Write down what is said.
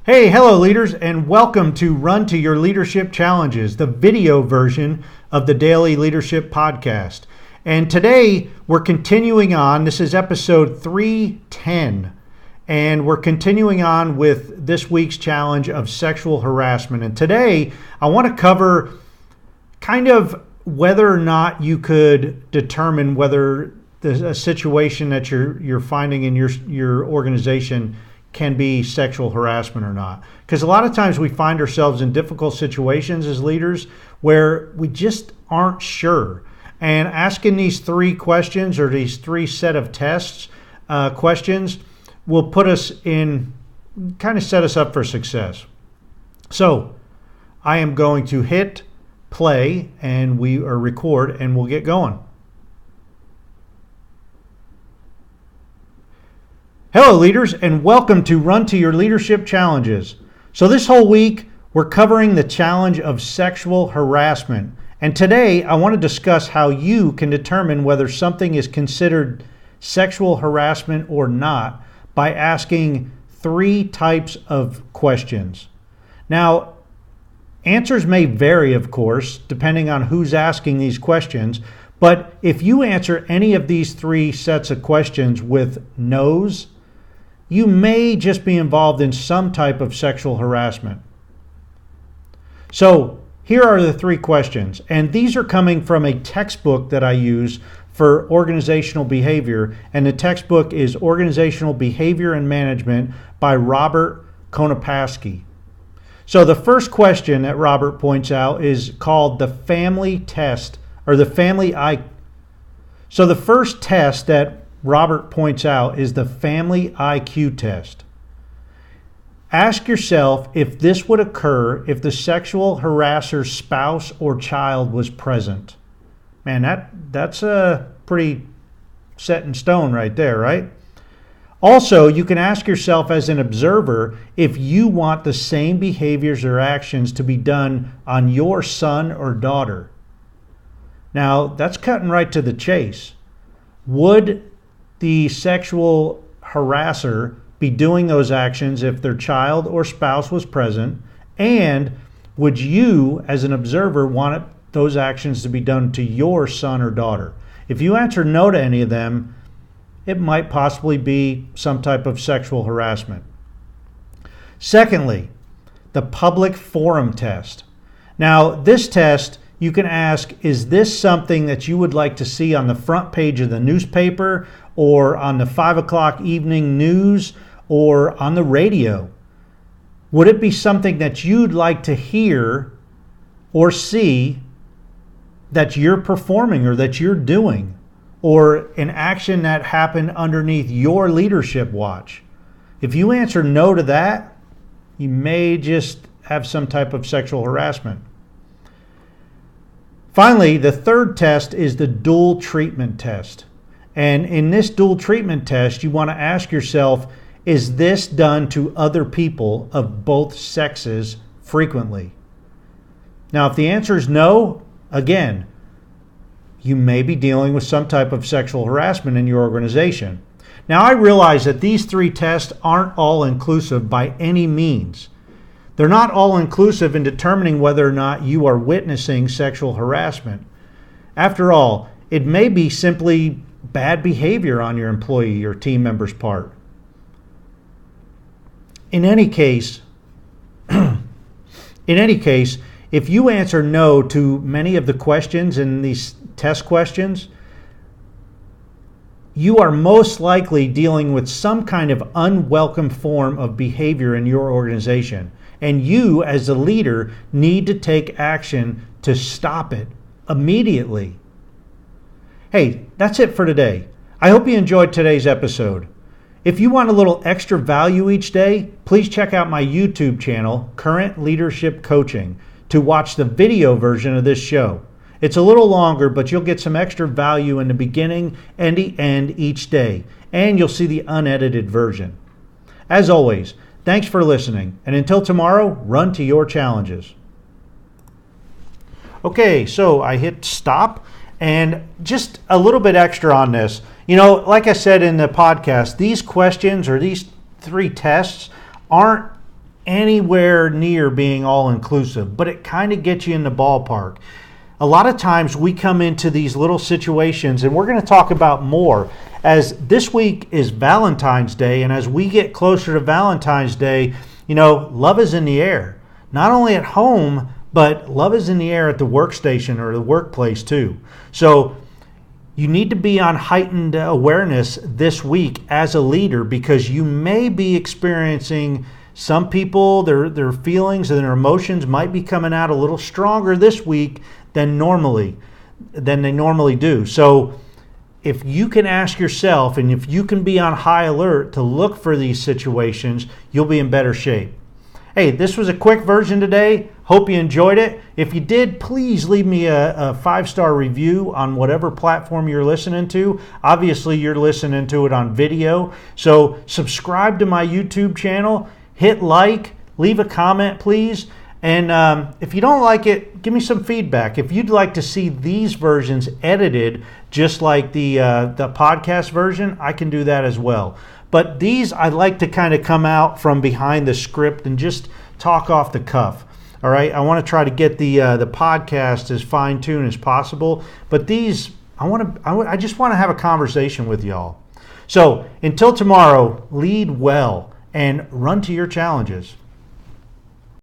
Hey, hello leaders, and welcome to Run to Your Leadership Challenges, the video version of the Daily Leadership Podcast. And today we're continuing on. This is episode 310, and we're continuing on with this week's challenge of sexual harassment. And today I want to cover kind of whether or not you could determine whether a situation that you're finding in your organization can be sexual harassment or not. Because a lot of times we find ourselves in difficult situations as leaders where we just aren't sure. And asking these three questions or these three set of tests, questions, will put us in, kind of set us up for success. So I am going to hit play and record and we'll get going. Hello leaders, and welcome to Run to Your Leadership Challenges. So this whole week, we're covering the challenge of sexual harassment. And today, I want to discuss how you can determine whether something is considered sexual harassment or not by asking three types of questions. Now, answers may vary, of course, depending on who's asking these questions. But if you answer any of these three sets of questions with no's, you may just be involved in some type of sexual harassment. So here are the three questions, and these are coming from a textbook that I use for organizational behavior, and the textbook is Organizational Behavior and Management by Robert Konopasky. So the first question that Robert points out is called the family test, or the family I. So the first test that Robert points out is the family IQ test. Ask yourself if this would occur if the sexual harasser's spouse or child was present. Man, that's a pretty set in stone right there, right? Also, you can ask yourself as an observer if you want the same behaviors or actions to be done on your son or daughter. Now, that's cutting right to the chase. Would the sexual harasser be doing those actions if their child or spouse was present? And would you, as an observer, want those actions to be done to your son or daughter? If you answer no to any of them, it might possibly be some type of sexual harassment. Secondly, the public forum test. Now, this test, you can ask, is this something that you would like to see on the front page of the newspaper or on the 5 o'clock evening news or on the radio? Would it be something that you'd like to hear or see that you're performing or that you're doing, or an action that happened underneath your leadership watch? If you answer no to that, you may just have some type of sexual harassment. Finally, the third test is the dual treatment test. And in this dual treatment test, you want to ask yourself, is this done to other people of both sexes frequently? Now, if the answer is no, again, you may be dealing with some type of sexual harassment in your organization. Now, I realize that these three tests aren't all inclusive by any means. They're not all inclusive in determining whether or not you are witnessing sexual harassment. After all, it may be simply bad behavior on your employee or team member's part. In any case, if you answer no to many of the questions in these test questions, you are most likely dealing with some kind of unwelcome form of behavior in your organization. And you, as a leader, need to take action to stop it immediately. Hey, that's it for today. I hope you enjoyed today's episode. If you want a little extra value each day, please check out my YouTube channel, Current Leadership Coaching, to watch the video version of this show. It's a little longer, but you'll get some extra value in the beginning and the end each day, and you'll see the unedited version. As always, thanks for listening, and until tomorrow, run to your challenges. Okay, so I hit stop. And just a little bit extra on this. You know, like I said in the podcast, these questions or these three tests aren't anywhere near being all inclusive, but it kind of gets you in the ballpark. A lot of times we come into these little situations, and we're going to talk about more as this week is Valentine's Day, and as we get closer to Valentine's Day, love is in the air. Not only at home, but love is in the air at the workstation or the workplace too. So you need to be on heightened awareness this week as a leader, because you may be experiencing some people, their feelings and their emotions might be coming out a little stronger this week than they normally do. So if you can ask yourself, and if you can be on high alert to look for these situations, you'll be in better shape. Hey, this was a quick version today. Hope you enjoyed it. If you did, please leave me a 5-star review on whatever platform you're listening to. Obviously, you're listening to it on video. So subscribe to my YouTube channel, hit like, leave a comment, please. And if you don't like it, give me some feedback. If you'd like to see these versions edited just like the podcast version, I can do that as well. But these, I like to kind of come out from behind the script and just talk off the cuff. All right, I want to try to get the podcast as fine-tuned as possible. But these, I just want to have a conversation with y'all. So until tomorrow, lead well and run to your challenges.